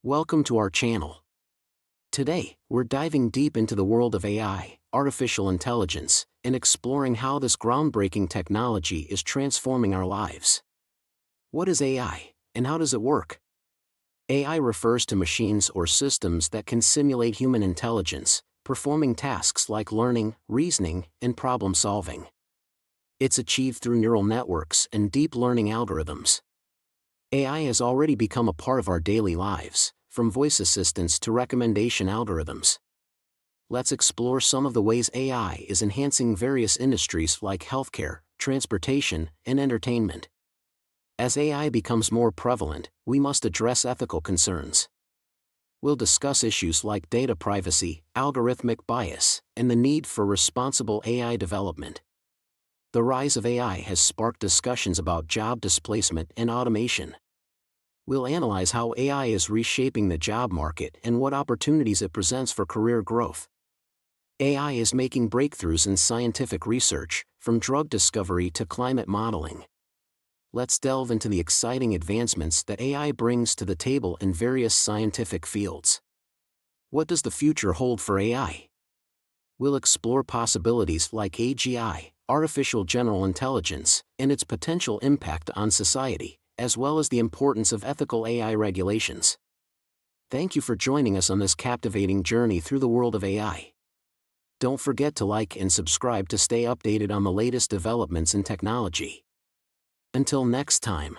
Welcome to our channel. Today, we're diving deep into the world of AI, artificial intelligence, and exploring how this groundbreaking technology is transforming our lives. What is AI, and how does it work? AI refers to machines or systems that can simulate human intelligence, performing tasks like learning, reasoning, and problem solving. It's achieved through neural networks and deep learning algorithms. AI has already become a part of our daily lives, from voice assistants to recommendation algorithms. Let's explore some of the ways AI is enhancing various industries like healthcare, transportation, and entertainment. As AI becomes more prevalent, we must address ethical concerns. We'll discuss issues like data privacy, algorithmic bias, and the need for responsible AI development. The rise of AI has sparked discussions about job displacement and automation. We'll analyze how AI is reshaping the job market and what opportunities it presents for career growth. AI is making breakthroughs in scientific research, from drug discovery to climate modeling. Let's delve into the exciting advancements that AI brings to the table in various scientific fields. What does the future hold for AI? We'll explore possibilities like AGI, artificial general intelligence, and its potential impact on society, as well as the importance of ethical AI regulations. Thank you for joining us on this captivating journey through the world of AI. Don't forget to like and subscribe to stay updated on the latest developments in technology. Until next time.